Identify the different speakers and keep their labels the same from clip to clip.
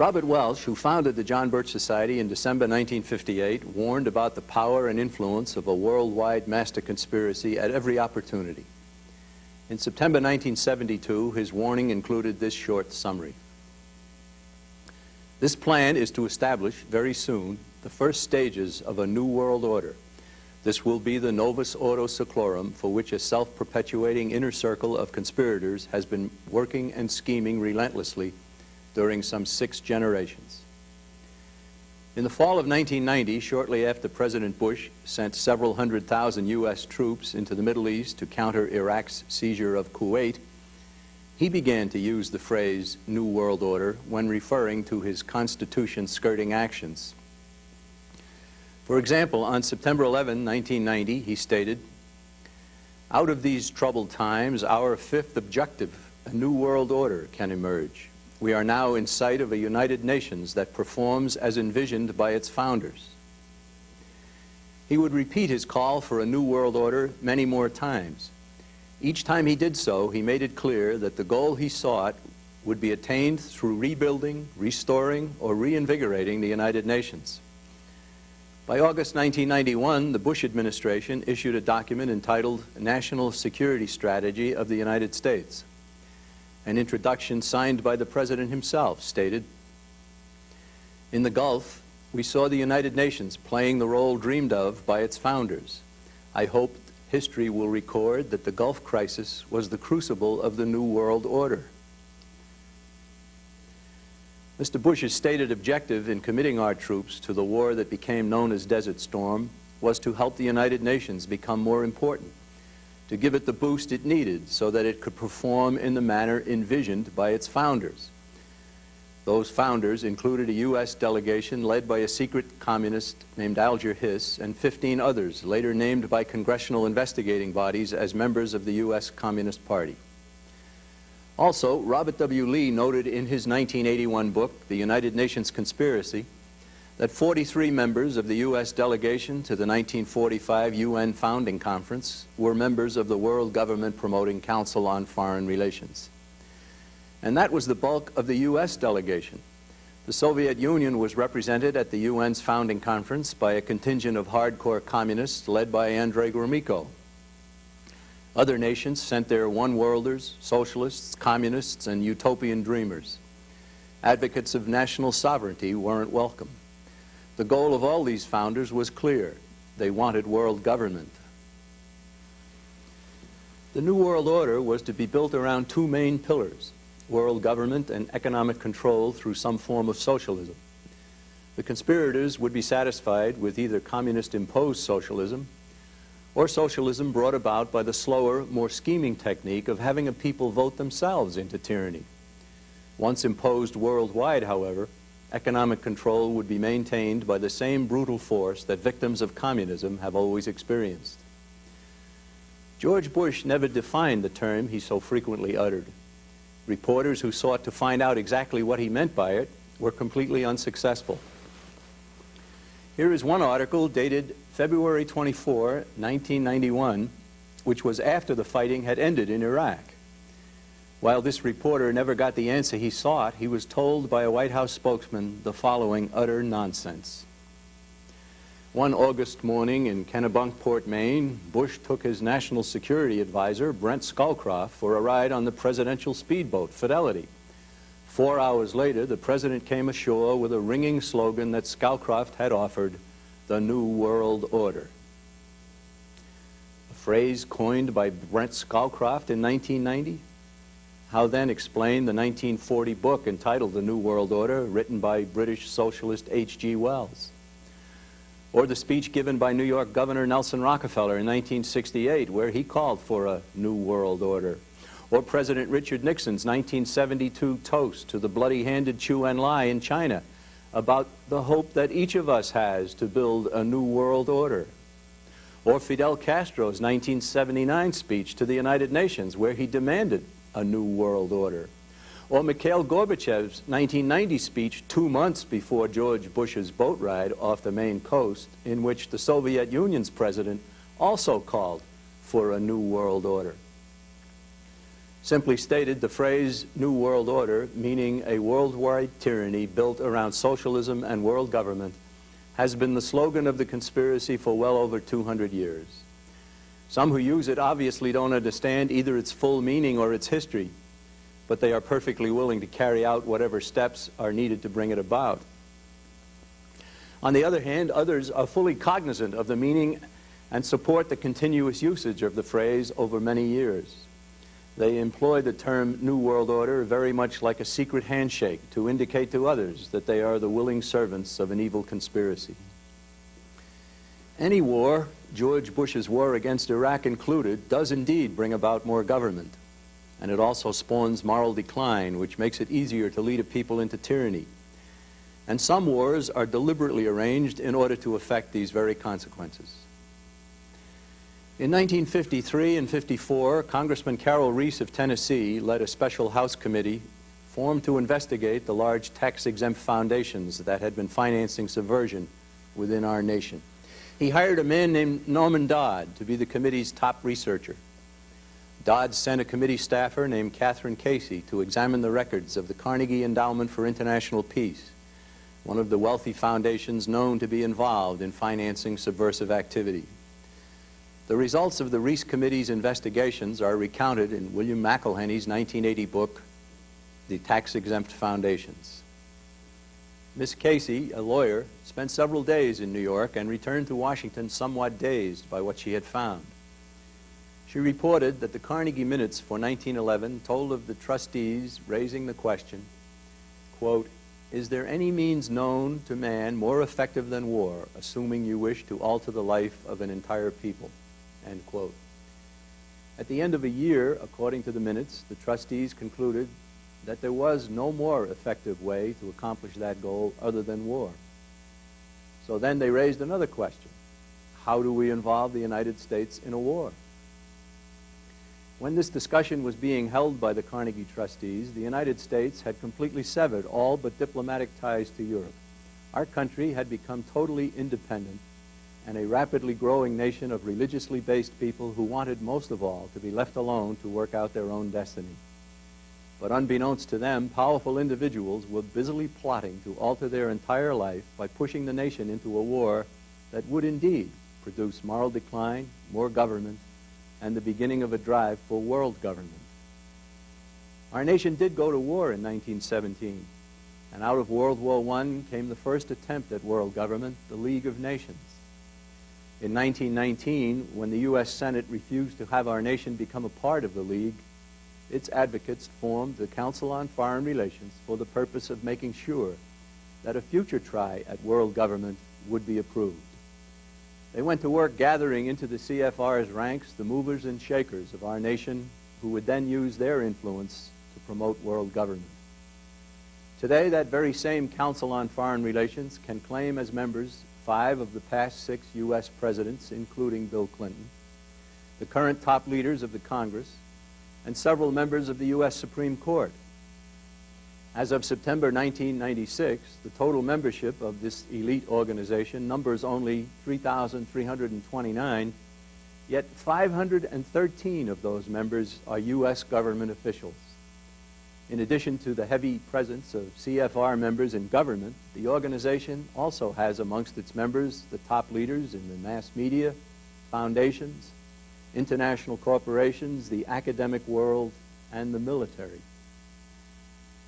Speaker 1: Robert Welsh, who founded the John Birch Society in December 1958, warned about the power and influence of a worldwide master conspiracy at every opportunity. In September 1972, his warning included this short summary. This plan is to establish very soon the first stages of a new world order. This will be the novus ordo seclorum for which a self-perpetuating inner circle of conspirators has been working and scheming relentlessly during some 6 generations. In the fall of 1990, shortly after President Bush sent several 100,000 U.S. troops into the Middle East to counter Iraq's seizure of Kuwait, he began to use the phrase New World Order when referring to his Constitution-skirting actions. For example, on September 11, 1990, he stated, "Out of these troubled times, our 5th objective, a new world order, can emerge. We are now in sight of a United Nations that performs as envisioned by its founders." He would repeat his call for a new world order many more times. Each time he did so, he made it clear that the goal he sought would be attained through rebuilding, restoring, or reinvigorating the United Nations. By August 1991, the Bush administration issued a document entitled National Security Strategy of the United States. An introduction signed by the President himself stated, "In the Gulf, we saw the United Nations playing the role dreamed of by its founders. I hope history will record that the Gulf crisis was the crucible of the New World Order." Mr. Bush's stated objective in committing our troops to the war that became known as Desert Storm was to help the United Nations become more important, to give it the boost it needed so that it could perform in the manner envisioned by its founders. Those founders included a U.S. delegation led by a secret communist named Alger Hiss and 15 others later named by congressional investigating bodies as members of the U.S. Communist Party. Also, Robert W. Lee noted in his 1981 book, The United Nations Conspiracy, that 43 members of the U.S. delegation to the 1945 UN Founding Conference were members of the World Government Promoting Council on Foreign Relations. And that was the bulk of the U.S. delegation. The Soviet Union was represented at the UN's founding conference by a contingent of hardcore communists led by Andrei Gromyko. Other nations sent their one-worlders, socialists, communists, and utopian dreamers. Advocates of national sovereignty weren't welcome. The goal of all these founders was clear. They wanted world government. The New World Order was to be built around 2 main pillars: world government and economic control through some form of socialism. The conspirators would be satisfied with either communist-imposed socialism or socialism brought about by the slower, more scheming technique of having a people vote themselves into tyranny. Once imposed worldwide, however, economic control would be maintained by the same brutal force that victims of communism have always experienced. George Bush never defined the term he so frequently uttered. Reporters who sought to find out exactly what he meant by it were completely unsuccessful. Here is one article dated February 24, 1991, which was after the fighting had ended in Iraq. While this reporter never got the answer he sought, he was told by a White House spokesman the following utter nonsense. One August morning in Kennebunkport, Maine, Bush took his national security advisor, Brent Scowcroft, for a ride on the presidential speedboat, Fidelity. 4 hours later, the president came ashore with a ringing slogan that Scowcroft had offered, "The New World Order." A phrase coined by Brent Scowcroft in 1990? How then explain the 1940 book entitled The New World Order, written by British socialist H.G. Wells? Or the speech given by New York Governor Nelson Rockefeller in 1968, where he called for a new world order? Or President Richard Nixon's 1972 toast to the bloody-handed Chu Enlai in China about the hope that each of us has to build a new world order? Or Fidel Castro's 1979 speech to the United Nations, where he demanded a new world order? Or Mikhail Gorbachev's 1990 speech 2 months before George Bush's boat ride off the Maine coast, in which the Soviet Union's president also called for a new world order? Simply stated, the phrase New World Order, meaning a worldwide tyranny built around socialism and world government, has been the slogan of the conspiracy for well over 200 years. Some who use it obviously don't understand either its full meaning or its history, but they are perfectly willing to carry out whatever steps are needed to bring it about. On the other hand, others are fully cognizant of the meaning and support the continuous usage of the phrase over many years. They employ the term New World Order very much like a secret handshake to indicate to others that they are the willing servants of an evil conspiracy. Any war, George Bush's war against Iraq included, does indeed bring about more government. And it also spawns moral decline, which makes it easier to lead a people into tyranny. And some wars are deliberately arranged in order to effect these very consequences. In 1953 and 54, Congressman Carroll Reese of Tennessee led a special House committee formed to investigate the large tax-exempt foundations that had been financing subversion within our nation. He hired a man named Norman Dodd to be the committee's top researcher. Dodd sent a committee staffer named Catherine Casey to examine the records of the Carnegie Endowment for International Peace, one of the wealthy foundations known to be involved in financing subversive activity. The results of the Reese Committee's investigations are recounted in William McElhenney's 1980 book, The Tax-Exempt Foundations. Miss Casey, a lawyer, spent several days in New York and returned to Washington somewhat dazed by what she had found. She reported that the Carnegie minutes for 1911 told of the trustees raising the question, quote, "Is there any means known to man more effective than war, assuming you wish to alter the life of an entire people?" End quote. At the end of a year, according to the minutes, the trustees concluded that there was no more effective way to accomplish that goal other than war. So then they raised another question. How do we involve the United States in a war? When this discussion was being held by the Carnegie trustees, the United States had completely severed all but diplomatic ties to Europe. Our country had become totally independent and a rapidly growing nation of religiously based people who wanted most of all to be left alone to work out their own destiny. But unbeknownst to them, powerful individuals were busily plotting to alter their entire life by pushing the nation into a war that would indeed produce moral decline, more government, and the beginning of a drive for world government. Our nation did go to war in 1917, and out of World War I came the first attempt at world government, the League of Nations. In 1919, when the U.S. Senate refused to have our nation become a part of the League, its advocates formed the Council on Foreign Relations for the purpose of making sure that a future try at world government would be approved. They went to work gathering into the CFR's ranks the movers and shakers of our nation who would then use their influence to promote world government. Today, that very same Council on Foreign Relations can claim as members 5 of the past 6 U.S. presidents, including Bill Clinton, the current top leaders of the Congress, and several members of the U.S. Supreme Court. As of September 1996, the total membership of this elite organization numbers only 3,329, yet 513 of those members are U.S. government officials. In addition to the heavy presence of CFR members in government, the organization also has amongst its members the top leaders in the mass media, foundations, international corporations, the academic world, and the military.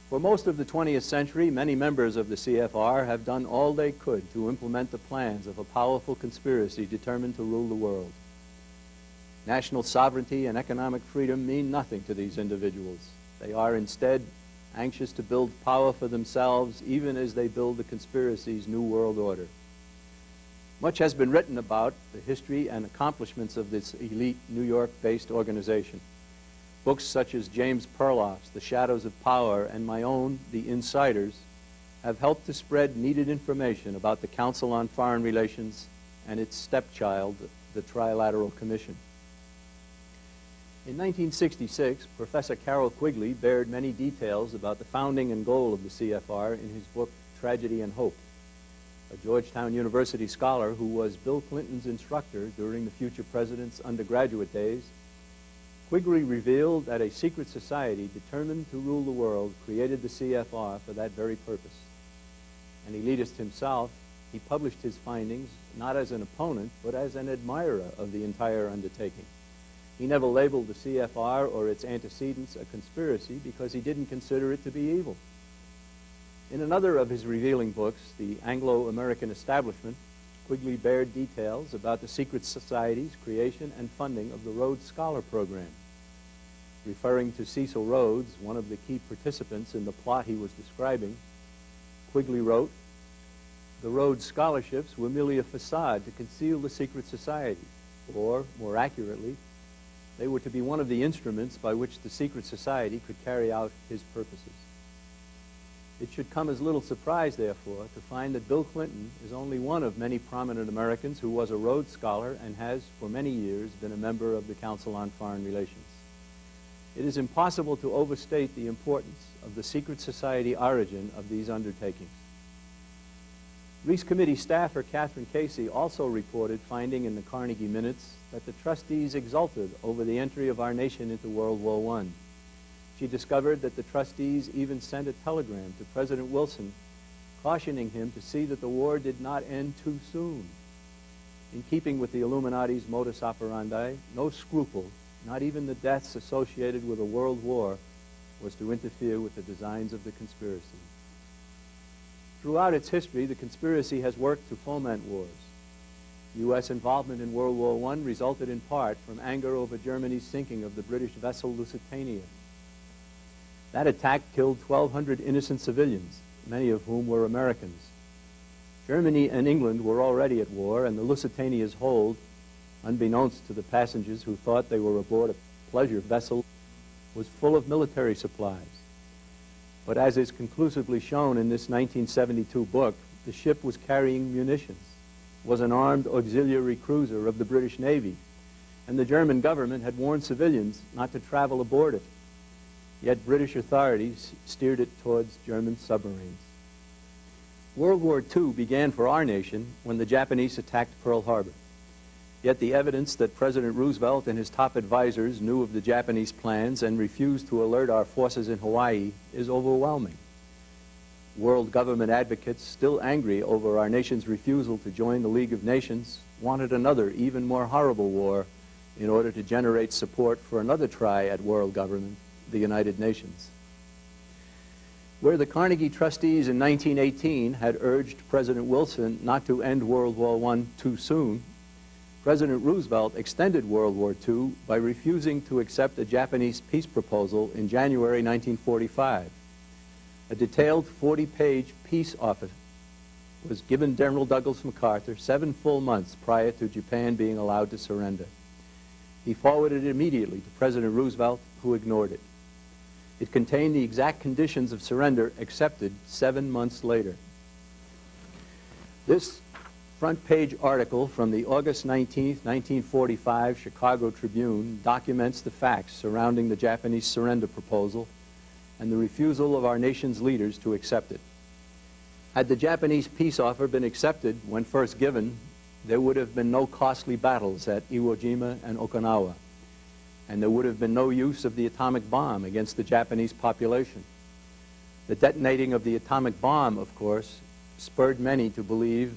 Speaker 1: For most of the 20th century, many members of the CFR have done all they could to implement the plans of a powerful conspiracy determined to rule the world. National sovereignty and economic freedom mean nothing to these individuals. They are instead anxious to build power for themselves, even as they build the conspiracy's New World Order. Much has been written about the history and accomplishments of this elite New York-based organization. Books such as James Perloff's The Shadows of Power and my own, The Insiders, have helped to spread needed information about the Council on Foreign Relations and its stepchild, the Trilateral Commission. In 1966, Professor Carroll Quigley bared many details about the founding and goal of the CFR in his book, Tragedy and Hope. A Georgetown University scholar who was Bill Clinton's instructor during the future president's undergraduate days, Quigley revealed that a secret society determined to rule the world created the CFR for that very purpose. An elitist himself, he published his findings not as an opponent, but as an admirer of the entire undertaking. He never labeled the CFR or its antecedents a conspiracy because he didn't consider it to be evil. In another of his revealing books, The Anglo-American Establishment, Quigley bared details about the secret society's creation and funding of the Rhodes Scholar Program. Referring to Cecil Rhodes, one of the key participants in the plot he was describing, Quigley wrote, "The Rhodes scholarships were merely a facade to conceal the secret society, or, more accurately, they were to be one of the instruments by which the secret society could carry out his purposes." It should come as little surprise, therefore, to find that Bill Clinton is only one of many prominent Americans who was a Rhodes Scholar and has, for many years, been a member of the Council on Foreign Relations. It is impossible to overstate the importance of the secret society origin of these undertakings. Reese Committee staffer Catherine Casey also reported finding in the Carnegie Minutes that the trustees exulted over the entry of our nation into World War I. She discovered that the trustees even sent a telegram to President Wilson cautioning him to see that the war did not end too soon. In keeping with the Illuminati's modus operandi, no scruple, not even the deaths associated with a world war, was to interfere with the designs of the conspiracy. Throughout its history, the conspiracy has worked to foment wars. U.S. involvement in World War I resulted in part from anger over Germany's sinking of the British vessel Lusitania. That attack killed 1,200 innocent civilians, many of whom were Americans. Germany and England were already at war, and the Lusitania's hold, unbeknownst to the passengers who thought they were aboard a pleasure vessel, was full of military supplies. But as is conclusively shown in this 1972 book, the ship was carrying munitions, was an armed auxiliary cruiser of the British Navy, and the German government had warned civilians not to travel aboard it. Yet British authorities steered it towards German submarines. World War II began for our nation when the Japanese attacked Pearl Harbor. Yet the evidence that President Roosevelt and his top advisors knew of the Japanese plans and refused to alert our forces in Hawaii is overwhelming. World government advocates, still angry over our nation's refusal to join the League of Nations, wanted another, even more horrible war in order to generate support for another try at world government, the United Nations. Where the Carnegie trustees in 1918 had urged President Wilson not to end World War I too soon, President Roosevelt extended World War II by refusing to accept a Japanese peace proposal in January 1945. A detailed 40-page peace offer was given General Douglas MacArthur 7 full months prior to Japan being allowed to surrender. He forwarded it immediately to President Roosevelt, who ignored it. It contained the exact conditions of surrender accepted 7 months later. This front-page article from the August 19, 1945 Chicago Tribune documents the facts surrounding the Japanese surrender proposal and the refusal of our nation's leaders to accept it. Had the Japanese peace offer been accepted when first given, there would have been no costly battles at Iwo Jima and Okinawa, and there would have been no use of the atomic bomb against the Japanese population. The detonating of the atomic bomb, of course, spurred many to believe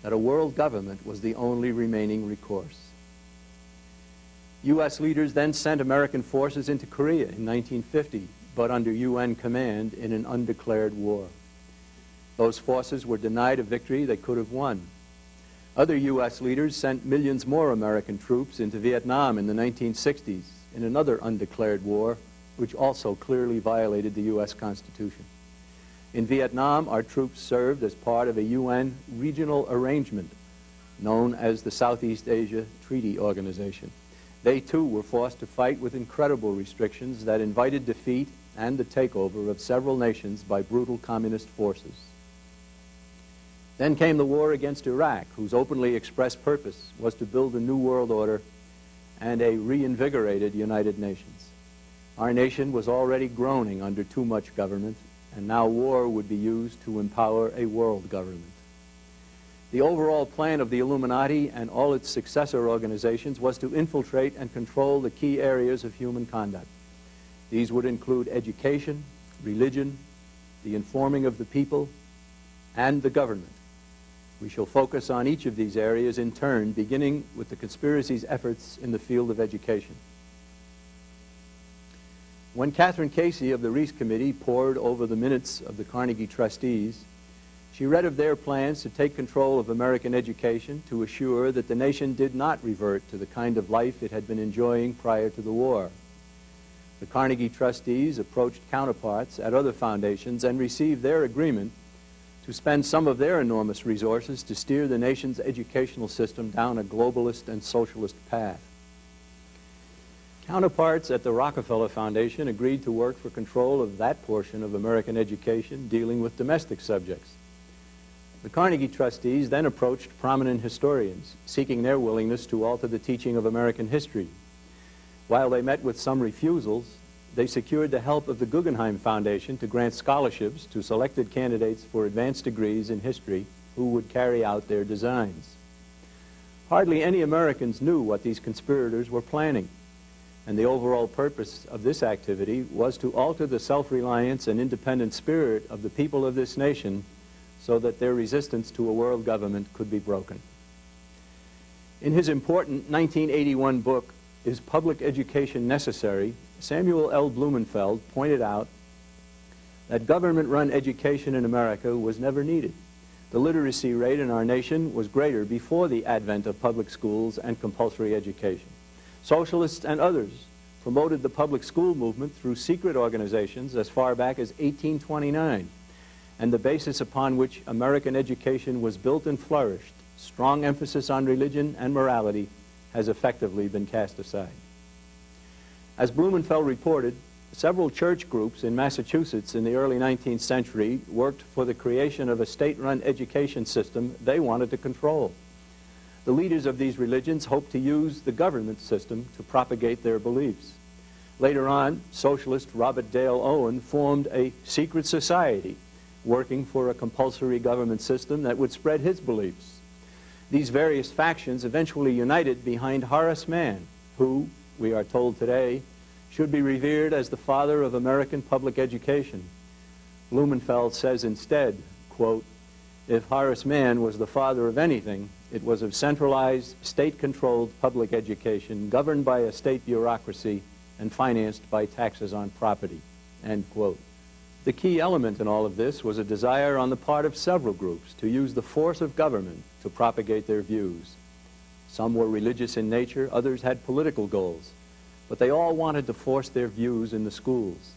Speaker 1: that a world government was the only remaining recourse. U.S. leaders then sent American forces into Korea in 1950, but under UN command in an undeclared war. Those forces were denied a victory they could have won. Other U.S. leaders sent millions more American troops into Vietnam in the 1960s in another undeclared war, which also clearly violated the U.S. Constitution. In Vietnam, our troops served as part of a UN regional arrangement known as the Southeast Asia Treaty Organization. They, too, were forced to fight with incredible restrictions that invited defeat and the takeover of several nations by brutal communist forces. Then came the war against Iraq, whose openly expressed purpose was to build a new world order and a reinvigorated United Nations. Our nation was already groaning under too much government, and now war would be used to empower a world government. The overall plan of the Illuminati and all its successor organizations was to infiltrate and control the key areas of human conduct. These would include education, religion, the informing of the people, and the government. We shall focus on each of these areas in turn, beginning with the conspiracy's efforts in the field of education. When Catherine Casey of the Reese Committee pored over the minutes of the Carnegie trustees, she read of their plans to take control of American education to assure that the nation did not revert to the kind of life it had been enjoying prior to the war. The Carnegie trustees approached counterparts at other foundations and received their agreement to spend some of their enormous resources to steer the nation's educational system down a globalist and socialist path. Counterparts at the Rockefeller Foundation agreed to work for control of that portion of American education dealing with domestic subjects. The Carnegie trustees then approached prominent historians, seeking their willingness to alter the teaching of American history. While they met with some refusals, they secured the help of the Guggenheim Foundation to grant scholarships to selected candidates for advanced degrees in history who would carry out their designs. Hardly any Americans knew what these conspirators were planning, and the overall purpose of this activity was to alter the self-reliance and independent spirit of the people of this nation so that their resistance to a world government could be broken. In his important 1981 book, Is Public Education Necessary?, Samuel L. Blumenfeld pointed out that government-run education in America was never needed. The literacy rate in our nation was greater before the advent of public schools and compulsory education. Socialists and others promoted the public school movement through secret organizations as far back as 1829, and the basis upon which American education was built and flourished, strong emphasis on religion and morality, has effectively been cast aside. As Blumenfeld reported, several church groups in Massachusetts in the early 19th century worked for the creation of a state-run education system they wanted to control. The leaders of these religions hoped to use the government system to propagate their beliefs. Later on, socialist Robert Dale Owen formed a secret society working for a compulsory government system that would spread his beliefs. These various factions eventually united behind Horace Mann, who, we are told today, should be revered as the father of American public education. Blumenfeld says instead, quote, "If Horace Mann was the father of anything, it was of centralized, state-controlled public education governed by a state bureaucracy and financed by taxes on property," end quote. The key element in all of this was a desire on the part of several groups to use the force of government to propagate their views. Some were religious in nature, others had political goals, but they all wanted to force their views in the schools.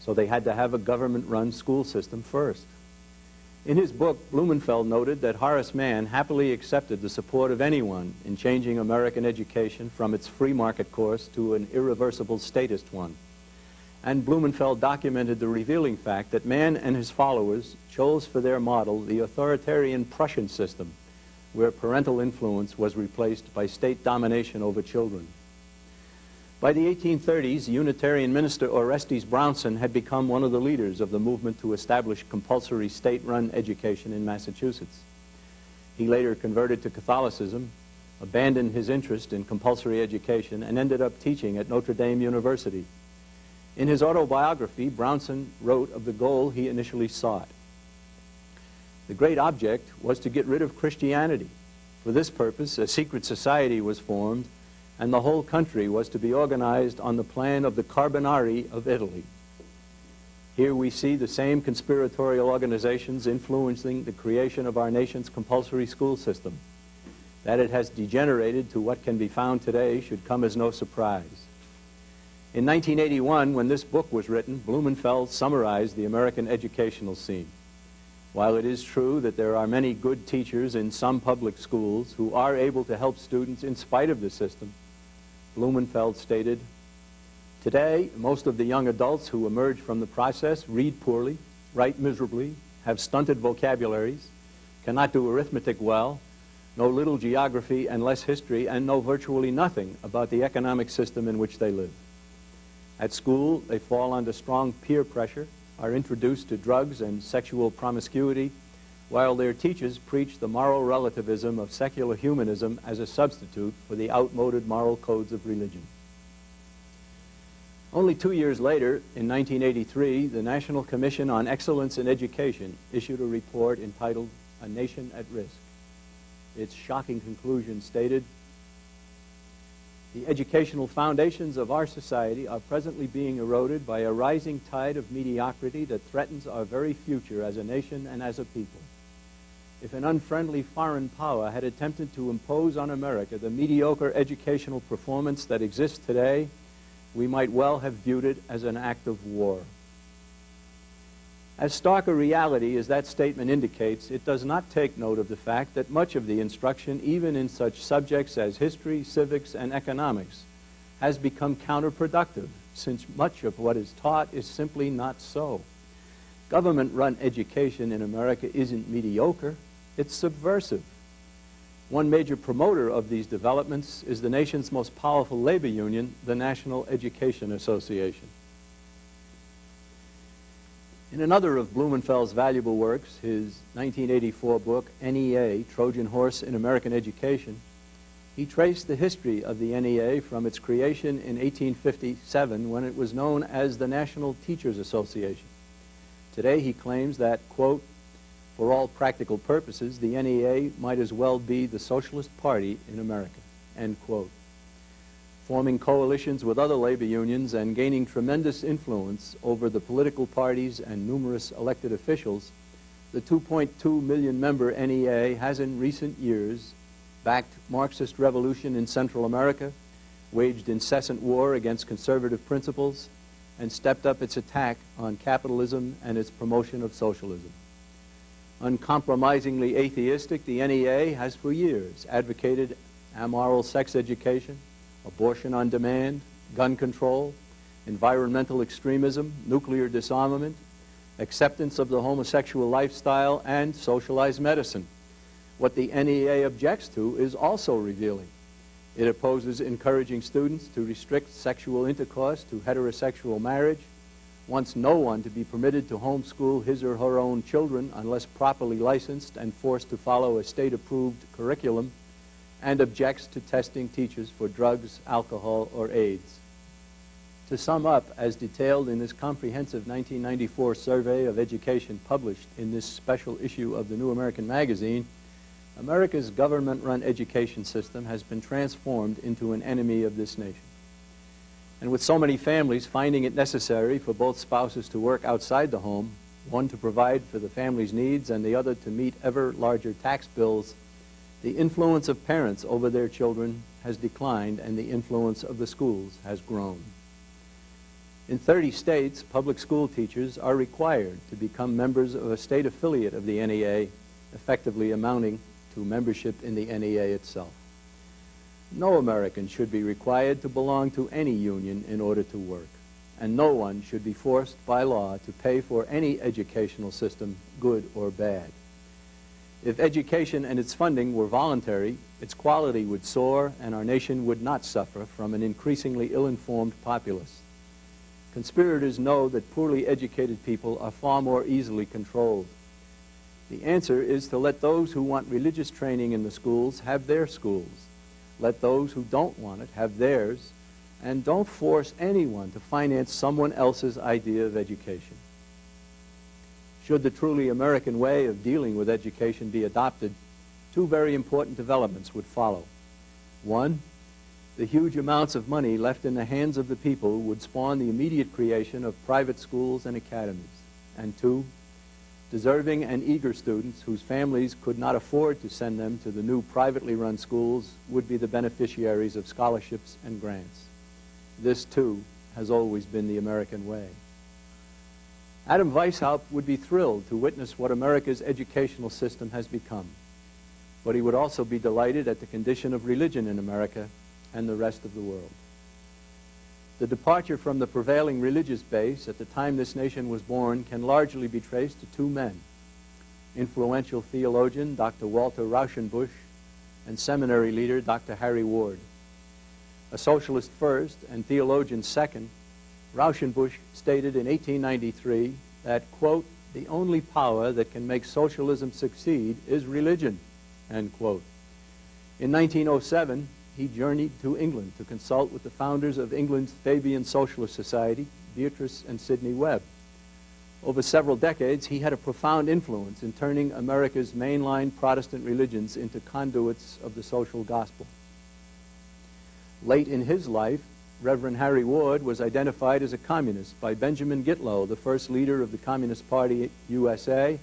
Speaker 1: So they had to have a government-run school system first. In his book, Blumenfeld noted that Horace Mann happily accepted the support of anyone in changing American education from its free market course to an irreversible statist one. And Blumenfeld documented the revealing fact that Mann and his followers chose for their model the authoritarian Prussian system, where parental influence was replaced by state domination over children. By the 1830s, Unitarian minister Orestes Brownson had become one of the leaders of the movement to establish compulsory state-run education in Massachusetts. He later converted to Catholicism, abandoned his interest in compulsory education, and ended up teaching at Notre Dame University. In his autobiography, Brownson wrote of the goal he initially sought. The great object was to get rid of Christianity. For this purpose, a secret society was formed, and the whole country was to be organized on the plan of the Carbonari of Italy. Here we see the same conspiratorial organizations influencing the creation of our nation's compulsory school system. That it has degenerated to what can be found today should come as no surprise. In 1981, when this book was written, Blumenfeld summarized the American educational scene. While it is true that there are many good teachers in some public schools who are able to help students in spite of the system, Blumenfeld stated, "Today, most of the young adults who emerge from the process read poorly, write miserably, have stunted vocabularies, cannot do arithmetic well, know little geography and less history, and know virtually nothing about the economic system in which they live. At school, they fall under strong peer pressure, are introduced to drugs and sexual promiscuity, while their teachers preach the moral relativism of secular humanism as a substitute for the outmoded moral codes of religion. Only 2 years later, in 1983, the National Commission on Excellence in Education issued a report entitled A Nation at Risk. Its shocking conclusion stated, "The educational foundations of our society are presently being eroded by a rising tide of mediocrity that threatens our very future as a nation and as a people. If an unfriendly foreign power had attempted to impose on America the mediocre educational performance that exists today, we might well have viewed it as an act of war." As stark a reality as that statement indicates, it does not take note of the fact that much of the instruction, even in such subjects as history, civics, and economics, has become counterproductive, since much of what is taught is simply not so. Government-run education in America isn't mediocre, it's subversive. One major promoter of these developments is the nation's most powerful labor union, the National Education Association. In another of Blumenfeld's valuable works, his 1984 book, NEA, Trojan Horse in American Education, he traced the history of the NEA from its creation in 1857 when it was known as the National Teachers Association. Today he claims that, quote, "For all practical purposes, the NEA might as well be the Socialist Party in America," end quote. Forming coalitions with other labor unions and gaining tremendous influence over the political parties and numerous elected officials, the 2.2 million member NEA has in recent years backed Marxist revolution in Central America, waged incessant war against conservative principles, and stepped up its attack on capitalism and its promotion of socialism. Uncompromisingly atheistic, the NEA has for years advocated amoral sex education, abortion on demand, gun control, environmental extremism, nuclear disarmament, acceptance of the homosexual lifestyle, and socialized medicine. What the NEA objects to is also revealing. It opposes encouraging students to restrict sexual intercourse to heterosexual marriage, wants no one to be permitted to homeschool his or her own children unless properly licensed and forced to follow a state-approved curriculum, and objects to testing teachers for drugs, alcohol, or AIDS. To sum up, as detailed in this comprehensive 1994 survey of education published in this special issue of the New American Magazine, America's government-run education system has been transformed into an enemy of this nation. And with so many families finding it necessary for both spouses to work outside the home, one to provide for the family's needs and the other to meet ever larger tax bills, the influence of parents over their children has declined and the influence of the schools has grown. In 30 states, public school teachers are required to become members of a state affiliate of the NEA, effectively amounting to membership in the NEA itself. No American should be required to belong to any union in order to work, and no one should be forced by law to pay for any educational system, good or bad. If education and its funding were voluntary, its quality would soar and our nation would not suffer from an increasingly ill-informed populace. Conspirators know that poorly educated people are far more easily controlled. The answer is to let those who want religious training in the schools have their schools. Let those who don't want it have theirs, and don't force anyone to finance someone else's idea of education. Should the truly American way of dealing with education be adopted, two very important developments would follow. One, the huge amounts of money left in the hands of the people would spawn the immediate creation of private schools and academies. And two, deserving and eager students whose families could not afford to send them to the new privately run schools would be the beneficiaries of scholarships and grants. This, too, has always been the American way. Adam Weishaupt would be thrilled to witness what America's educational system has become, but he would also be delighted at the condition of religion in America and the rest of the world. The departure from the prevailing religious base at the time this nation was born can largely be traced to two men, influential theologian Dr. Walter Rauschenbusch and seminary leader Dr. Harry Ward. A socialist first and theologian second, Rauschenbusch stated in 1893 that, quote, the only power that can make socialism succeed is religion, end quote. In 1907, he journeyed to England to consult with the founders of England's Fabian Socialist Society, Beatrice and Sidney Webb. Over several decades, he had a profound influence in turning America's mainline Protestant religions into conduits of the social gospel. Late in his life, Reverend Harry Ward was identified as a communist by Benjamin Gitlow, the first leader of the Communist Party USA,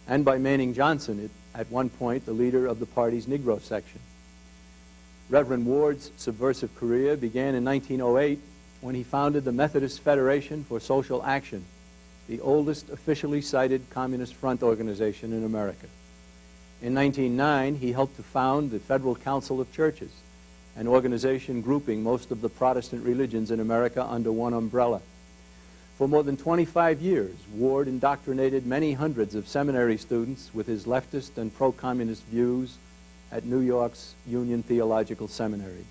Speaker 1: and by Manning Johnson, at one point the leader of the party's Negro section. Reverend Ward's subversive career began in 1908 when he founded the Methodist Federation for Social Action, the oldest officially cited Communist Front organization in America. In 1909, he helped to found the Federal Council of Churches, an organization grouping most of the Protestant religions in America under one umbrella. For more than 25 years, Ward indoctrinated many hundreds of seminary students with his leftist and pro-communist views at New York's Union Theological Seminary.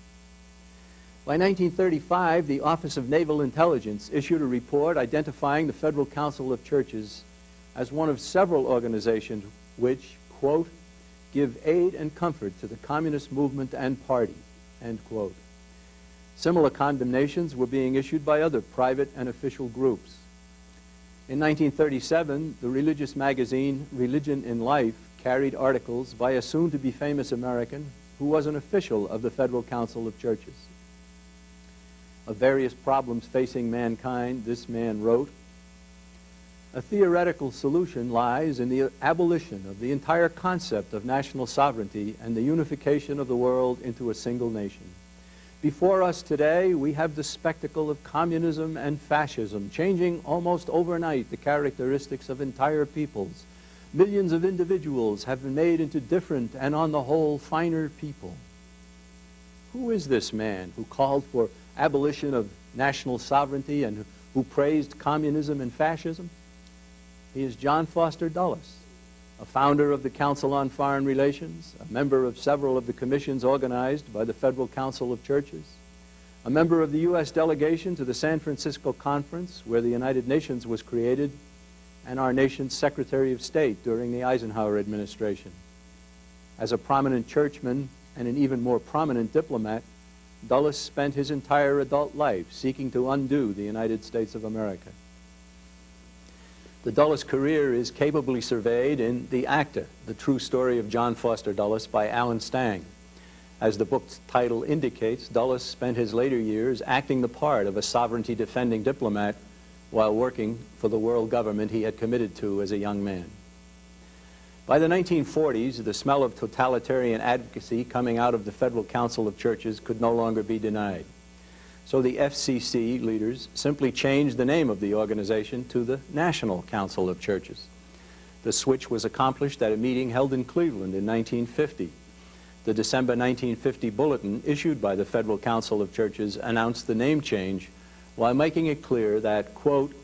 Speaker 1: By 1935, the Office of Naval Intelligence issued a report identifying the Federal Council of Churches as one of several organizations which, quote, give aid and comfort to the communist movement and party, end quote. Similar condemnations were being issued by other private and official groups. In 1937, the religious magazine Religion in Life carried articles by a soon-to-be famous American who was an official of the Federal Council of Churches. Of various problems facing mankind, this man wrote, "A theoretical solution lies in the abolition of the entire concept of national sovereignty and the unification of the world into a single nation. Before us today, we have the spectacle of communism and fascism, changing almost overnight the characteristics of entire peoples. Millions of individuals have been made into different and, on the whole, finer people." Who is this man who called for abolition of national sovereignty and who praised communism and fascism? He is John Foster Dulles, a founder of the Council on Foreign Relations, a member of several of the commissions organized by the Federal Council of Churches, a member of the U.S. delegation to the San Francisco Conference, where the United Nations was created, and our nation's Secretary of State during the Eisenhower administration. As a prominent churchman and an even more prominent diplomat, Dulles spent his entire adult life seeking to undo the United States of America. The Dulles career is capably surveyed in The Actor, the true story of John Foster Dulles by Alan Stang. As the book's title indicates, Dulles spent his later years acting the part of a sovereignty-defending diplomat while working for the world government he had committed to as a young man. By the 1940s, the smell of totalitarian advocacy coming out of the Federal Council of Churches could no longer be denied. So the FCC leaders simply changed the name of the organization to the National Council of Churches. The switch was accomplished at a meeting held in Cleveland in 1950. The December 1950 bulletin issued by the Federal Council of Churches announced the name change while making it clear that, quote,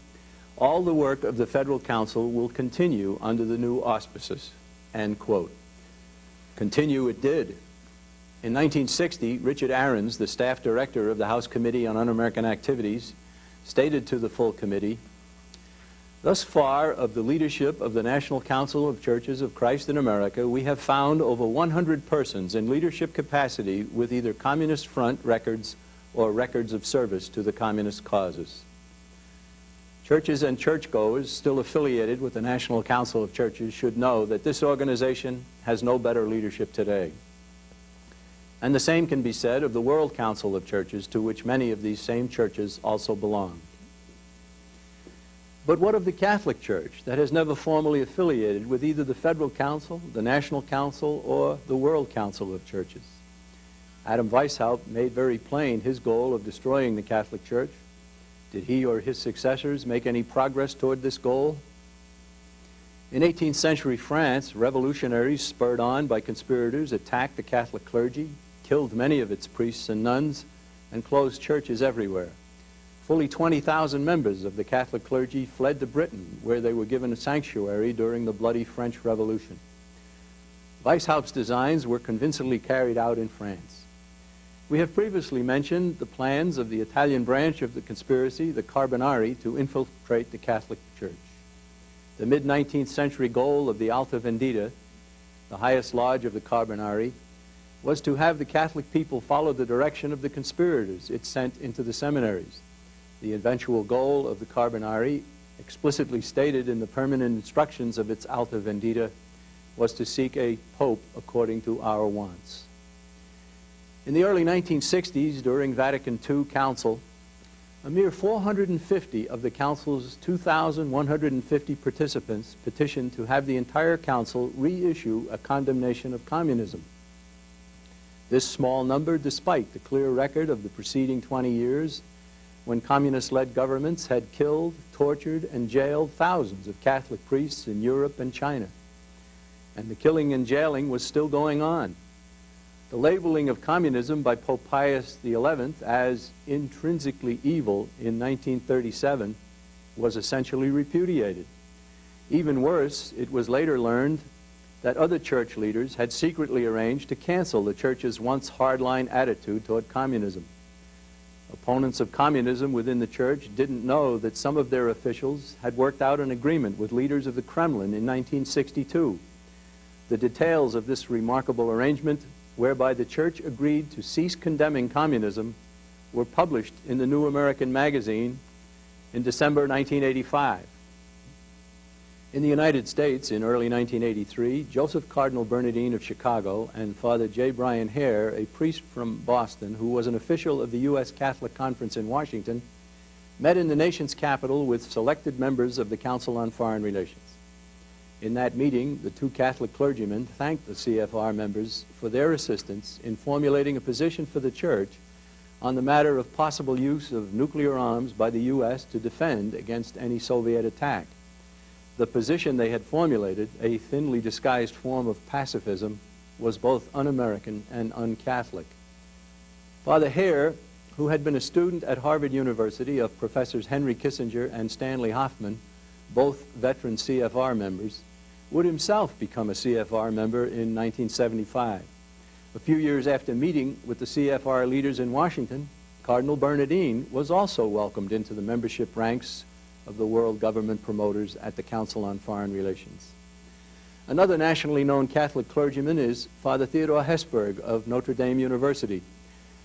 Speaker 1: all the work of the Federal Council will continue under the new auspices, end quote. Continue it did. In 1960, Richard Aarons, the staff director of the House Committee on Un-American Activities, stated to the full committee, thus far of the leadership of the National Council of Churches of Christ in America, we have found over 100 persons in leadership capacity with either Communist Front records or records of service to the communist causes. Churches and churchgoers still affiliated with the National Council of Churches should know that this organization has no better leadership today. And the same can be said of the World Council of Churches, to which many of these same churches also belong. But what of the Catholic Church that has never formally affiliated with either the Federal Council, the National Council, or the World Council of Churches? Adam Weishaupt made very plain his goal of destroying the Catholic Church. Did he or his successors make any progress toward this goal? In 18th century France, revolutionaries spurred on by conspirators attacked the Catholic clergy, killed many of its priests and nuns, and closed churches everywhere. Fully 20,000 members of the Catholic clergy fled to Britain, where they were given a sanctuary during the bloody French Revolution. Weishaupt's designs were convincingly carried out in France. We have previously mentioned the plans of the Italian branch of the conspiracy, the Carbonari, to infiltrate the Catholic Church. The mid-19th century goal of the Alta Vendita, the highest lodge of the Carbonari, was to have the Catholic people follow the direction of the conspirators it sent into the seminaries. The eventual goal of the Carbonari, explicitly stated in the permanent instructions of its Alta Vendita, was to seek a pope according to our wants. In the early 1960s, during Vatican II Council, a mere 450 of the Council's 2,150 participants petitioned to have the entire Council reissue a condemnation of communism. This small number, despite the clear record of the preceding 20 years, when communist-led governments had killed, tortured, and jailed thousands of Catholic priests in Europe and China. And the killing and jailing was still going on. The labeling of communism by Pope Pius XI as intrinsically evil in 1937 was essentially repudiated. Even worse, it was later learned that other church leaders had secretly arranged to cancel the church's once hardline attitude toward communism. Opponents of communism within the church didn't know that some of their officials had worked out an agreement with leaders of the Kremlin in 1962. The details of this remarkable arrangement, whereby the church agreed to cease condemning communism, were published in the New American Magazine in December 1985. In the United States, in early 1983, Joseph Cardinal Bernardine of Chicago and Father J. Brian Hare, a priest from Boston who was an official of the U.S. Catholic Conference in Washington, met in the nation's capital with selected members of the Council on Foreign Relations. In that meeting, the two Catholic clergymen thanked the CFR members for their assistance in formulating a position for the Church on the matter of possible use of nuclear arms by the U.S. to defend against any Soviet attack. The position they had formulated, a thinly disguised form of pacifism, was both un-American and un-Catholic. Father Hare, who had been a student at Harvard University of Professors Henry Kissinger and Stanley Hoffman, both veteran CFR members, would himself become a CFR member in 1975. A few years after meeting with the CFR leaders in Washington, Cardinal Bernardine was also welcomed into the membership ranks of the world government promoters at the Council on Foreign Relations. Another nationally known Catholic clergyman is Father Theodore Hesburgh of Notre Dame University.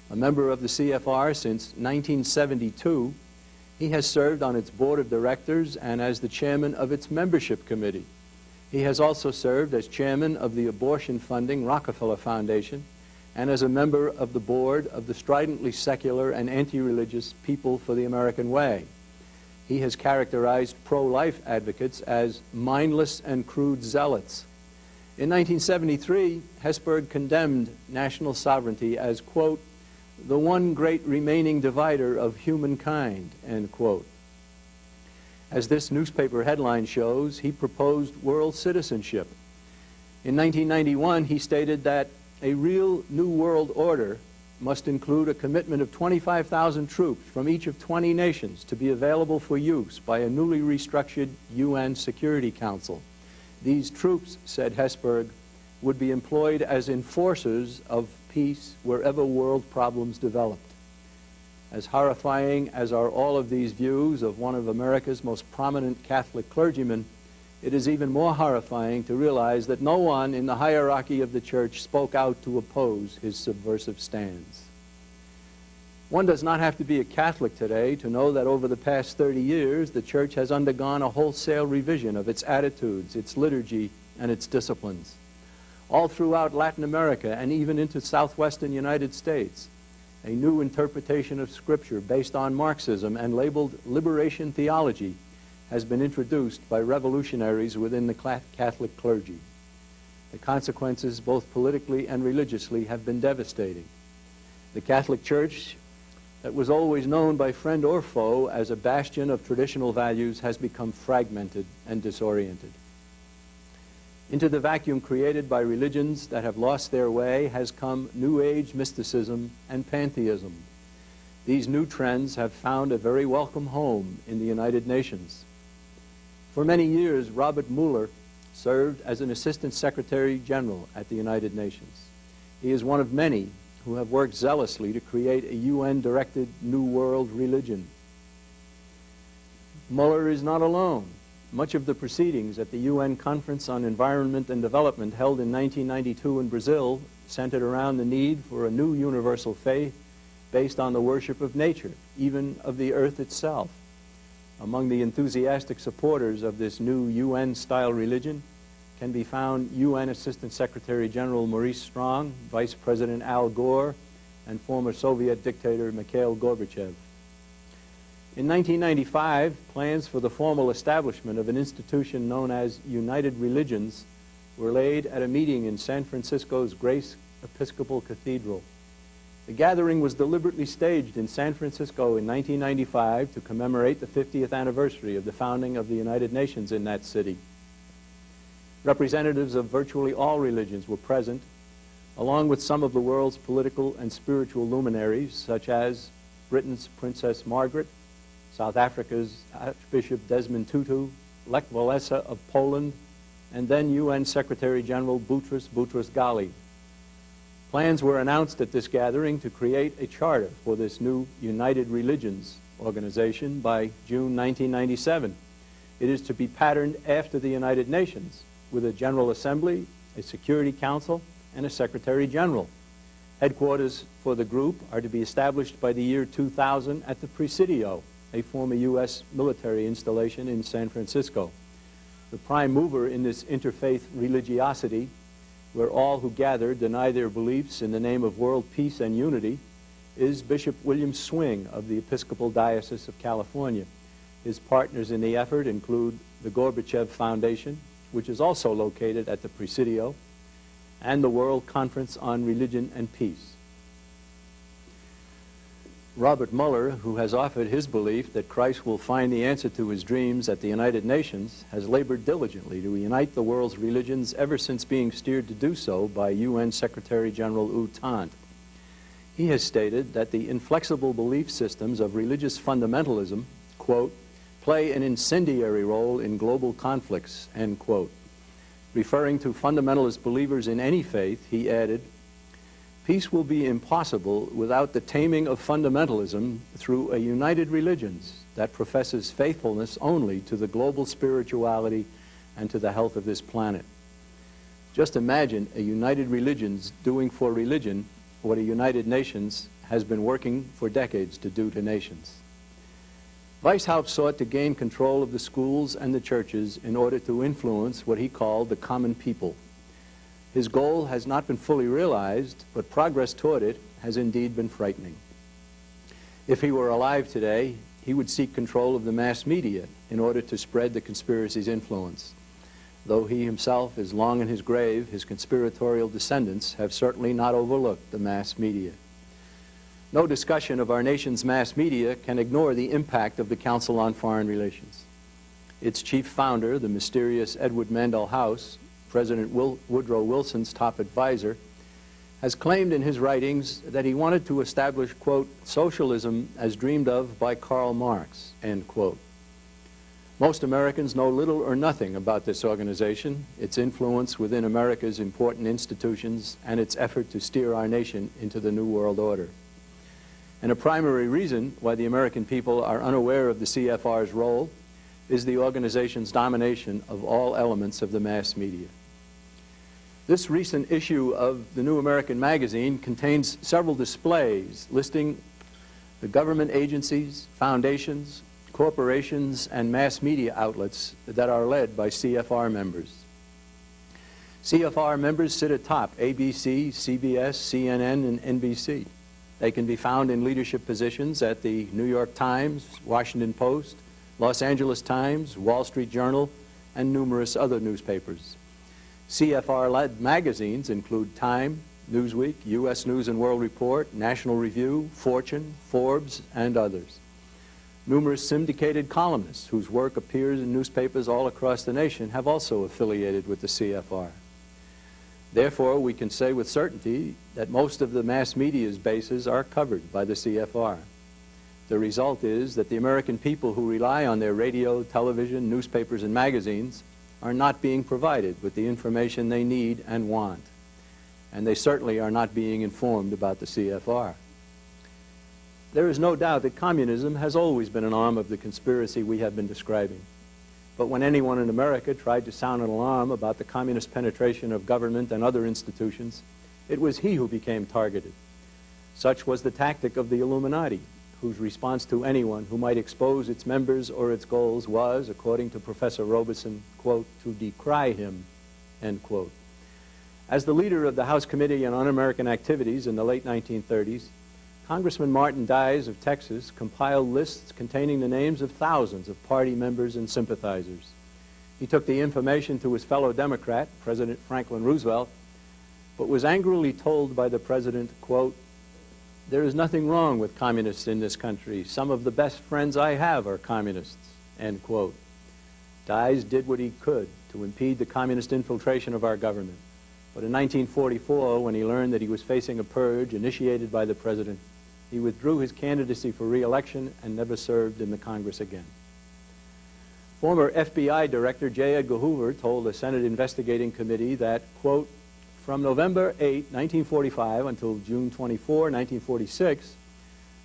Speaker 1: A member of the CFR since 1972, he has served on its board of directors and as the chairman of its membership committee. He has also served as chairman of the abortion-funding Rockefeller Foundation and as a member of the board of the stridently secular and anti-religious People for the American Way. He has characterized pro-life advocates as mindless and crude zealots. In 1973, Hesburgh condemned national sovereignty as, quote, the one great remaining divider of humankind, end quote. As this newspaper headline shows, he proposed world citizenship. In 1991, he stated that a real new world order must include a commitment of 25,000 troops from each of 20 nations to be available for use by a newly restructured UN Security Council. These troops, said Hesburgh, would be employed as enforcers of peace wherever world problems developed. As horrifying as are all of these views of one of America's most prominent Catholic clergymen, it is even more horrifying to realize that no one in the hierarchy of the Church spoke out to oppose his subversive stands. One does not have to be a Catholic today to know that over the past 30 years, the Church has undergone a wholesale revision of its attitudes, its liturgy, and its disciplines. All throughout Latin America and even into southwestern United States, a new interpretation of Scripture based on Marxism and labeled liberation theology has been introduced by revolutionaries within the Catholic clergy. The consequences, both politically and religiously, have been devastating. The Catholic Church, that was always known by friend or foe as a bastion of traditional values, has become fragmented and disoriented. Into the vacuum created by religions that have lost their way has come New Age mysticism and pantheism. These new trends have found a very welcome home in the United Nations. For many years, Robert Mueller served as an Assistant Secretary General at the United Nations. He is one of many who have worked zealously to create a UN-directed New World religion. Mueller is not alone. Much of the proceedings at the UN Conference on Environment and Development held in 1992 in Brazil centered around the need for a new universal faith based on the worship of nature, even of the earth itself. Among the enthusiastic supporters of this new UN-style religion can be found UN Assistant Secretary General Maurice Strong, Vice President Al Gore, and former Soviet dictator Mikhail Gorbachev. In 1995, plans for the formal establishment of an institution known as United Religions were laid at a meeting in San Francisco's Grace Episcopal Cathedral. The gathering was deliberately staged in San Francisco in 1995 to commemorate the 50th anniversary of the founding of the United Nations in that city. Representatives of virtually all religions were present, along with some of the world's political and spiritual luminaries, such as Britain's Princess Margaret, South Africa's Archbishop Desmond Tutu, Lech Walesa of Poland, and then UN Secretary General Boutros Ghali. Plans were announced at this gathering to create a charter for this new United Religions organization by June 1997. It is to be patterned after the United Nations, with a General Assembly, a Security Council, and a Secretary General. Headquarters for the group are to be established by the year 2000 at the Presidio, a former U.S. military installation in San Francisco. The prime mover in this interfaith religiosity, where all who gather deny their beliefs in the name of world peace and unity, is Bishop William Swing of the Episcopal Diocese of California. His partners in the effort include the Gorbachev Foundation, which is also located at the Presidio, and the World Conference on Religion and Peace. Robert Mueller, who has offered his belief that Christ will find the answer to his dreams at the United Nations, has labored diligently to unite the world's religions ever since being steered to do so by UN Secretary General U Thant. He has stated that the inflexible belief systems of religious fundamentalism, quote, play an incendiary role in global conflicts, end quote. Referring to fundamentalist believers in any faith, he added, peace will be impossible without the taming of fundamentalism through a united religions that professes faithfulness only to the global spirituality and to the health of this planet. Just imagine a united religions doing for religion what a United Nations has been working for decades to do to nations. Weishaupt sought to gain control of the schools and the churches in order to influence what he called the common people. His goal has not been fully realized, but progress toward it has indeed been frightening. If he were alive today, he would seek control of the mass media in order to spread the conspiracy's influence. Though he himself is long in his grave, his conspiratorial descendants have certainly not overlooked the mass media. No discussion of our nation's mass media can ignore the impact of the Council on Foreign Relations. Its chief founder, the mysterious Edward Mandell House, President Woodrow Wilson's top advisor, has claimed in his writings that he wanted to establish, quote, socialism as dreamed of by Karl Marx, end quote. Most Americans know little or nothing about this organization, its influence within America's important institutions, and its effort to steer our nation into the New World Order. And a primary reason why the American people are unaware of the CFR's role is the organization's domination of all elements of the mass media. This recent issue of the New American Magazine contains several displays listing the government agencies, foundations, corporations, and mass media outlets that are led by CFR members. CFR members sit atop ABC, CBS, CNN, and NBC. They can be found in leadership positions at the New York Times, Washington Post, Los Angeles Times, Wall Street Journal, and numerous other newspapers. CFR-led magazines include Time, Newsweek, U.S. News and World Report, National Review, Fortune, Forbes, and others. Numerous syndicated columnists whose work appears in newspapers all across the nation have also affiliated with the CFR. Therefore, we can say with certainty that most of the mass media's bases are covered by the CFR. The result is that the American people who rely on their radio, television, newspapers, and magazines are not being provided with the information they need and want. And they certainly are not being informed about the CFR. There is no doubt that communism has always been an arm of the conspiracy we have been describing. But when anyone in America tried to sound an alarm about the communist penetration of government and other institutions, it was he who became targeted. Such was the tactic of the Illuminati, whose response to anyone who might expose its members or its goals was, according to Professor Robeson, quote, to decry him, end quote. As the leader of the House Committee on Un-American Activities in the late 1930s, Congressman Martin Dies of Texas compiled lists containing the names of thousands of party members and sympathizers. He took the information to his fellow Democrat, President Franklin Roosevelt, but was angrily told by the president, quote, there is nothing wrong with communists in this country. Some of the best friends I have are communists, end quote. Dies did what he could to impede the communist infiltration of our government. But in 1944, when he learned that he was facing a purge initiated by the president, he withdrew his candidacy for re-election and never served in the Congress again. Former FBI Director J. Edgar Hoover told a Senate investigating committee that, quote, from November 8, 1945 until June 24, 1946,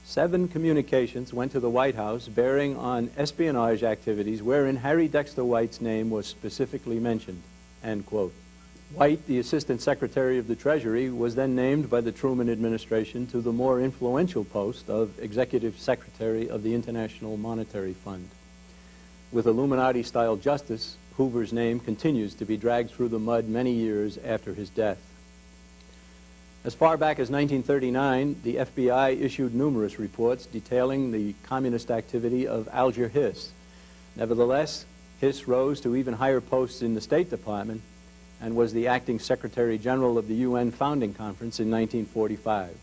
Speaker 1: 7 communications went to the White House bearing on espionage activities wherein Harry Dexter White's name was specifically mentioned, end quote. White, the Assistant Secretary of the Treasury, was then named by the Truman administration to the more influential post of Executive Secretary of the International Monetary Fund. With Illuminati-style justice, Hoover's name continues to be dragged through the mud many years after his death. As far back as 1939, the FBI issued numerous reports detailing the communist activity of Alger Hiss. Nevertheless, Hiss rose to even higher posts in the State Department and was the acting Secretary General of the UN Founding Conference in 1945.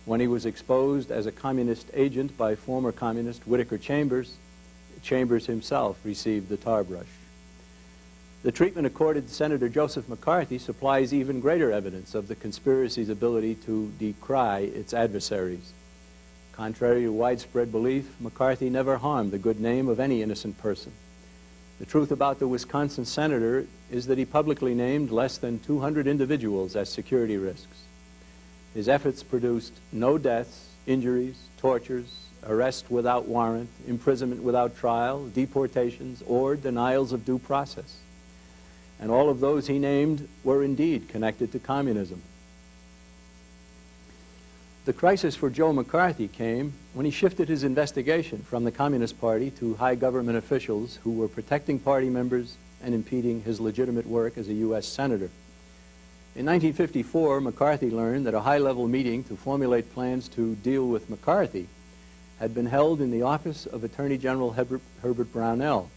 Speaker 1: When he was exposed as a communist agent by former communist Whittaker Chambers, Chambers himself received the tar brush. The treatment accorded to Senator Joseph McCarthy supplies even greater evidence of the conspiracy's ability to decry its adversaries. Contrary to widespread belief, McCarthy never harmed the good name of any innocent person. The truth about the Wisconsin senator is that he publicly named less than 200 individuals as security risks. His efforts produced no deaths, injuries, tortures, arrest without warrant, imprisonment without trial, deportations, or denials of due process. And all of those he named were indeed connected to communism. The crisis for Joe McCarthy came when he shifted his investigation from the Communist Party to high government officials who were protecting party members and impeding his legitimate work as a U.S. Senator. In 1954, McCarthy learned that a high-level meeting to formulate plans to deal with McCarthy had been held in the office of Attorney General Herbert Brownell.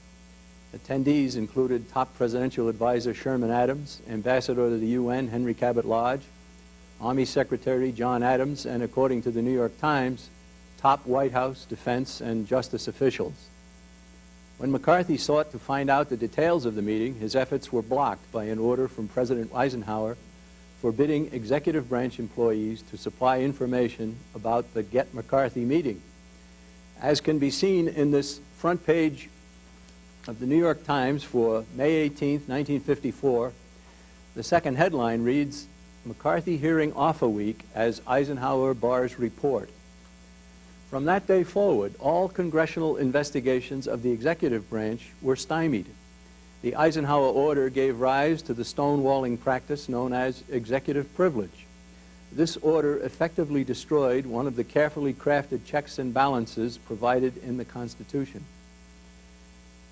Speaker 1: Attendees included top presidential advisor Sherman Adams, Ambassador to the UN Henry Cabot Lodge, Army Secretary John Adams, and according to the New York Times, top White House, defense, and justice officials. When McCarthy sought to find out the details of the meeting, his efforts were blocked by an order from President Eisenhower forbidding executive branch employees to supply information about the Get McCarthy meeting. As can be seen in this front page of the New York Times for May 18, 1954, the second headline reads, McCarthy hearing off a week as Eisenhower bars report. From that day forward, all congressional investigations of the executive branch were stymied. The Eisenhower order gave rise to the stonewalling practice known as executive privilege. This order effectively destroyed one of the carefully crafted checks and balances provided in the Constitution.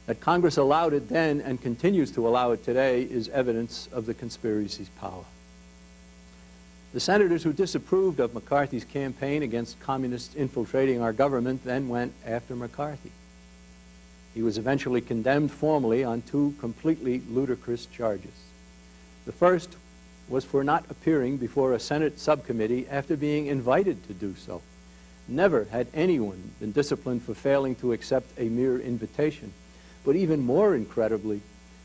Speaker 1: That Congress allowed it then and continues to allow it today is evidence of the conspiracy's power. The senators who disapproved of McCarthy's campaign against communists infiltrating our government then went after McCarthy. He was eventually condemned formally on 2 completely ludicrous charges. The first was for not appearing before a Senate subcommittee after being invited to do so. Never had anyone been disciplined for failing to accept a mere invitation. But even more incredibly,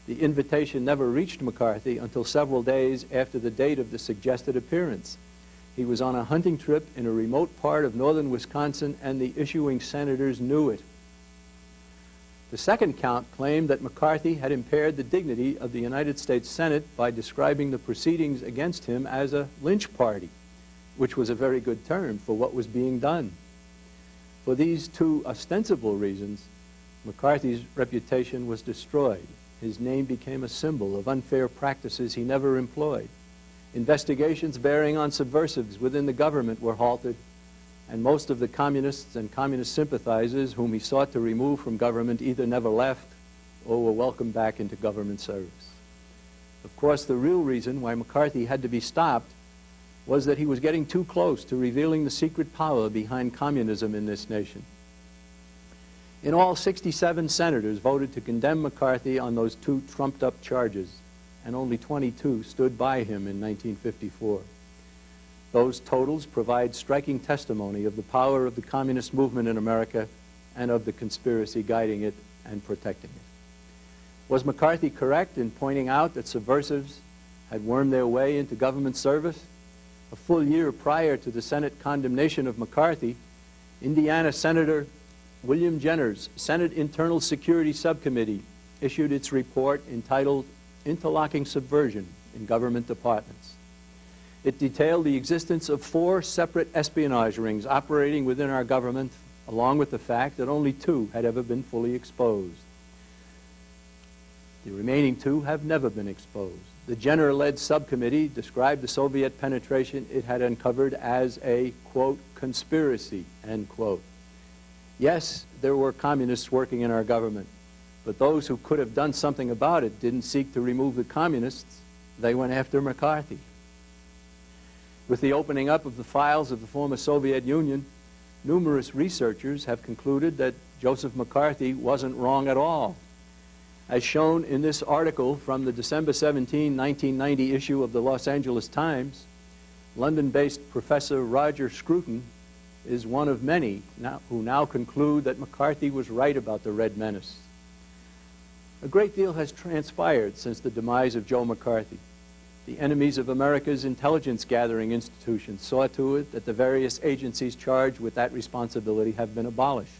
Speaker 1: the invitation never reached McCarthy until several days after the date of the suggested appearance. He was on a hunting trip in a remote part of northern Wisconsin, and the issuing senators knew it. The second count claimed that McCarthy had impaired the dignity of the United States Senate by describing the proceedings against him as a lynch party, which was a very good term for what was being done. For these 2 ostensible reasons, McCarthy's reputation was destroyed. His name became a symbol of unfair practices he never employed. Investigations bearing on subversives within the government were halted, and most of the communists and communist sympathizers whom he sought to remove from government either never left or were welcomed back into government service. Of course, the real reason why McCarthy had to be stopped was that he was getting too close to revealing the secret power behind communism in this nation. In all, 67 senators voted to condemn McCarthy on those two trumped-up charges, and only 22 stood by him in 1954. Those totals provide striking testimony of the power of the communist movement in America and of the conspiracy guiding it and protecting it. Was McCarthy correct in pointing out that subversives had wormed their way into government service? A full year prior to the Senate condemnation of McCarthy, Indiana Senator William Jenner's Senate Internal Security Subcommittee issued its report entitled Interlocking Subversion in Government Departments. It detailed the existence of 4 separate espionage rings operating within our government, along with the fact that only 2 had ever been fully exposed. The remaining 2 have never been exposed. The Jenner-led subcommittee described the Soviet penetration it had uncovered as a, quote, conspiracy, end quote. Yes, there were communists working in our government, but those who could have done something about it didn't seek to remove the communists. They went after McCarthy. With the opening up of the files of the former Soviet Union, numerous researchers have concluded that Joseph McCarthy wasn't wrong at all. As shown in this article from the December 17, 1990 issue of the Los Angeles Times, London-based Professor Roger Scruton is one of many who now conclude that McCarthy was right about the Red Menace. A great deal has transpired since the demise of Joe McCarthy. The enemies of America's intelligence gathering institutions saw to it that the various agencies charged with that responsibility have been abolished.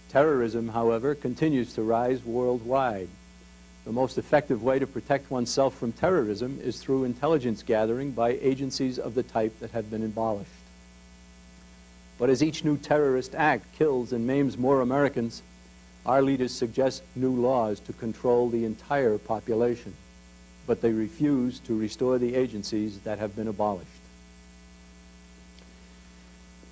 Speaker 1: Terrorism, however, continues to rise worldwide. The most effective way to protect oneself from terrorism is through intelligence gathering by agencies of the type that have been abolished. But as each new terrorist act kills and maims more Americans, our leaders suggest new laws to control the entire population, but they refuse to restore the agencies that have been abolished.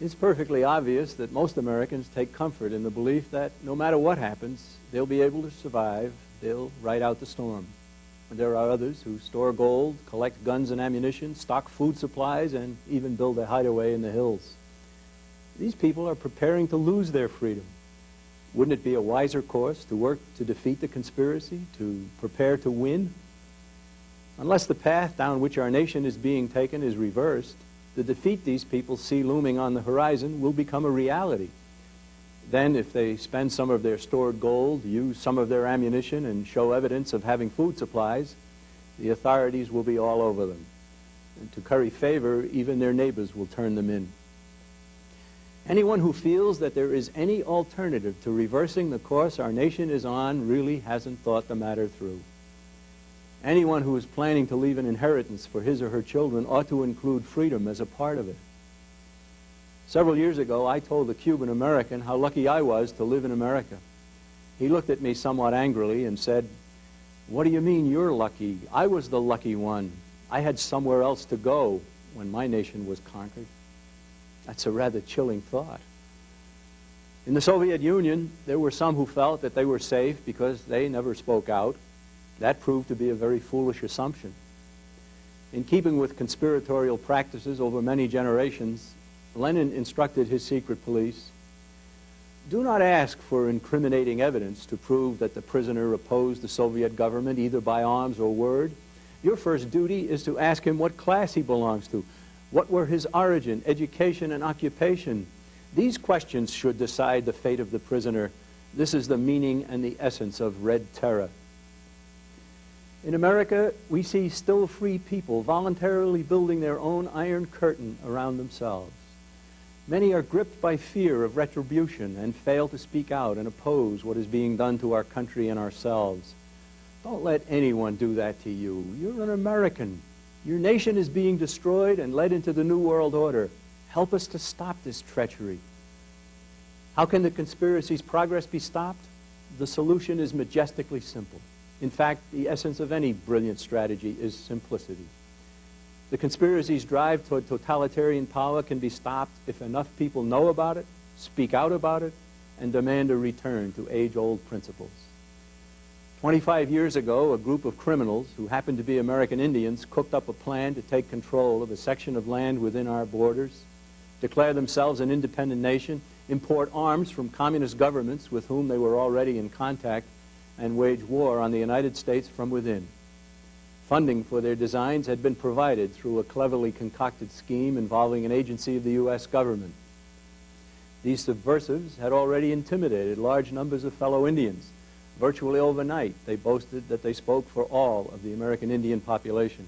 Speaker 1: It's perfectly obvious that most Americans take comfort in the belief that no matter what happens, they'll be able to survive, they'll ride out the storm. And there are others who store gold, collect guns and ammunition, stock food supplies, and even build a hideaway in the hills. These people are preparing to lose their freedom. Wouldn't it be a wiser course to work to defeat the conspiracy, to prepare to win? Unless the path down which our nation is being taken is reversed, the defeat these people see looming on the horizon will become a reality. Then, if they spend some of their stored gold, use some of their ammunition, and show evidence of having food supplies, the authorities will be all over them. And to curry favor, even their neighbors will turn them in. Anyone who feels that there is any alternative to reversing the course our nation is on really hasn't thought the matter through. Anyone who is planning to leave an inheritance for his or her children ought to include freedom as a part of it. Several years ago, I told a Cuban American how lucky I was to live in America. He looked at me somewhat angrily and said, "What do you mean you're lucky? I was the lucky one. I had somewhere else to go when my nation was conquered." That's a rather chilling thought. In the Soviet Union, there were some who felt that they were safe because they never spoke out. That proved to be a very foolish assumption. In keeping with conspiratorial practices over many generations, Lenin instructed his secret police, "Do not ask for incriminating evidence to prove that the prisoner opposed the Soviet government either by arms or word. Your first duty is to ask him what class he belongs to. What were his origin, education, and occupation? These questions should decide the fate of the prisoner. This is the meaning and the essence of Red Terror." In America, we see still free people voluntarily building their own iron curtain around themselves. Many are gripped by fear of retribution and fail to speak out and oppose what is being done to our country and ourselves. Don't let anyone do that to you. You're an American. Your nation is being destroyed and led into the New World Order. Help us to stop this treachery. How can the conspiracy's progress be stopped? The solution is majestically simple. In fact, the essence of any brilliant strategy is simplicity. The conspiracy's drive toward totalitarian power can be stopped if enough people know about it, speak out about it, and demand a return to age-old principles. 25 years ago, a group of criminals who happened to be American Indians cooked up a plan to take control of a section of land within our borders, declare themselves an independent nation, import arms from communist governments with whom they were already in contact, and wage war on the United States from within. Funding for their designs had been provided through a cleverly concocted scheme involving an agency of the U.S. government. These subversives had already intimidated large numbers of fellow Indians. Virtually overnight, they boasted that they spoke for all of the American Indian population.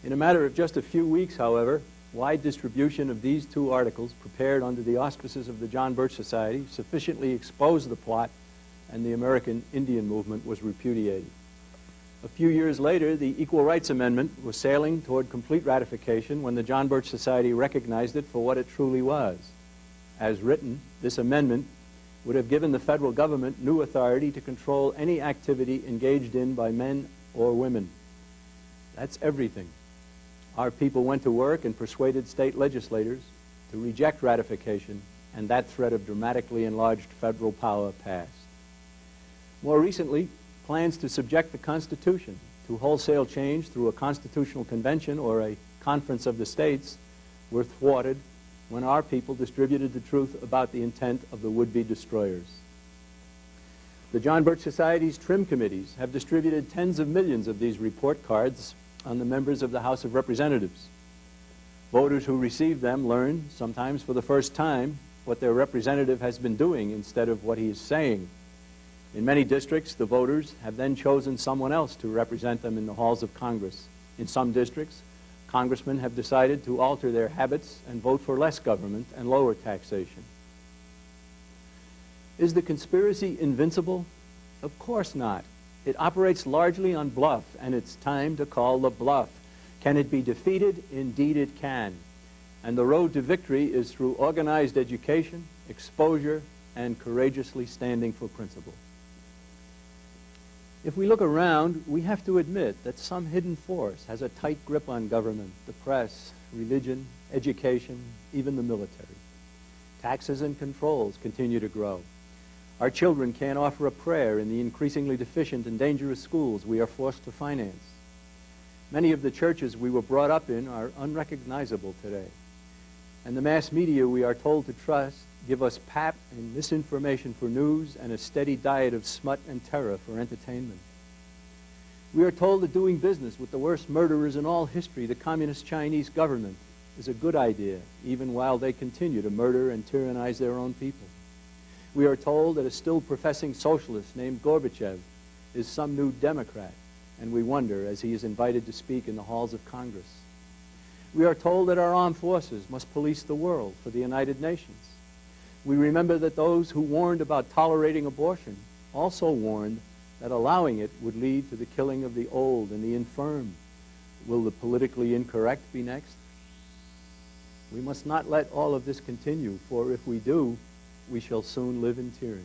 Speaker 1: In a matter of just a few weeks, however, wide distribution of these two articles, prepared under the auspices of the John Birch Society, sufficiently exposed the plot, and the American Indian movement was repudiated. A few years later, the Equal Rights Amendment was sailing toward complete ratification when the John Birch Society recognized it for what it truly was. As written, this amendment would have given the federal government new authority to control any activity engaged in by men or women. That's everything. Our people went to work and persuaded state legislators to reject ratification, and that threat of dramatically enlarged federal power passed. More recently, plans to subject the Constitution to wholesale change through a constitutional convention or a conference of the states were thwarted when our people distributed the truth about the intent of the would-be destroyers. The John Birch Society's trim committees have distributed tens of millions of these report cards on the members of the House of Representatives. Voters who receive them learn, sometimes for the first time, what their representative has been doing instead of what he is saying. In many districts, the voters have then chosen someone else to represent them in the halls of Congress. In some districts, congressmen have decided to alter their habits and vote for less government and lower taxation. Is the conspiracy invincible? Of course not. It operates largely on bluff, and it's time to call the bluff. Can it be defeated? Indeed it can. And the road to victory is through organized education, exposure, and courageously standing for principle. If we look around, we have to admit that some hidden force has a tight grip on government, the press, religion, education, even the military. Taxes and controls continue to grow. Our children can't offer a prayer in the increasingly deficient and dangerous schools we are forced to finance. Many of the churches we were brought up in are unrecognizable today. And the mass media we are told to trust give us pap and misinformation for news and a steady diet of smut and terror for entertainment. We are told that doing business with the worst murderers in all history, the Communist Chinese government, is a good idea, even while they continue to murder and tyrannize their own people. We are told that a still professing socialist named Gorbachev is some new Democrat, and we wonder as he is invited to speak in the halls of Congress. We are told that our armed forces must police the world for the United Nations. We remember that those who warned about tolerating abortion also warned that allowing it would lead to the killing of the old and the infirm. Will the politically incorrect be next? We must not let all of this continue, for if we do, we shall soon live in tyranny.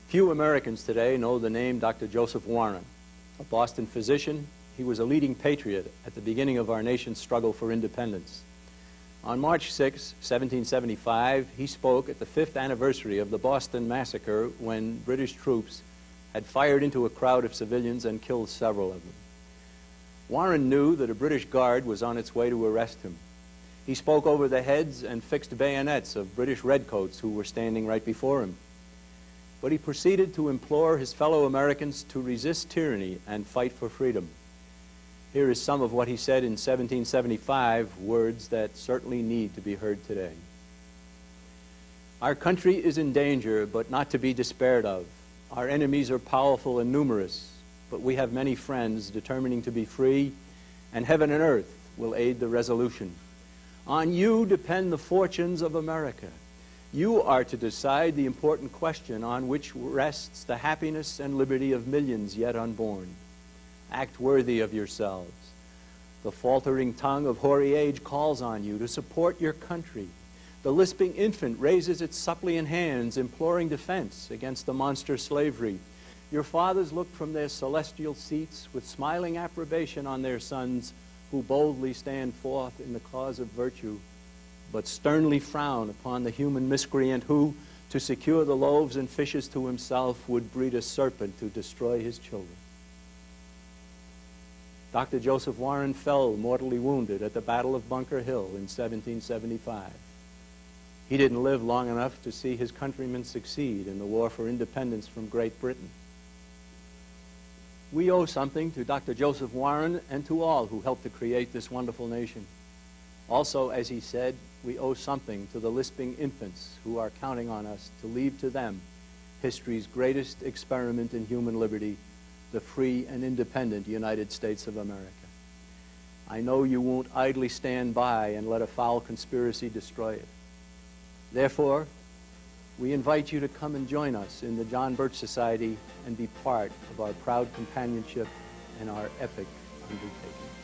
Speaker 1: Few Americans today know the name Dr. Joseph Warren. A Boston physician, he was a leading patriot at the beginning of our nation's struggle for independence. On March 6, 1775, he spoke at the 5th anniversary of the Boston Massacre when British troops had fired into a crowd of civilians and killed several of them. Warren knew that a British guard was on its way to arrest him. He spoke over the heads and fixed bayonets of British redcoats who were standing right before him. But he proceeded to implore his fellow Americans to resist tyranny and fight for freedom. Here is some of what he said in 1775, words that certainly need to be heard today. Our country is in danger, but not to be despaired of. Our enemies are powerful and numerous, but we have many friends determining to be free, and heaven and earth will aid the resolution. On you depend the fortunes of America. You are to decide the important question on which rests the happiness and liberty of millions yet unborn. Act worthy of yourselves. The faltering tongue of hoary age calls on you to support your country. The lisping infant raises its suppliant hands, imploring defense against the monster slavery. Your fathers look from their celestial seats with smiling approbation on their sons who boldly stand forth in the cause of virtue, but sternly frown upon the human miscreant who, to secure the loaves and fishes to himself, would breed a serpent to destroy his children. Dr. Joseph Warren fell mortally wounded at the Battle of Bunker Hill in 1775. He didn't live long enough to see his countrymen succeed in the war for independence from Great Britain. We owe something to Dr. Joseph Warren and to all who helped to create this wonderful nation. Also, as he said, we owe something to the lisping infants who are counting on us to leave to them history's greatest experiment in human liberty, the free and independent United States of America. I know you won't idly stand by and let a foul conspiracy destroy it. Therefore, we invite you to come and join us in the John Birch Society and be part of our proud companionship and our epic undertaking.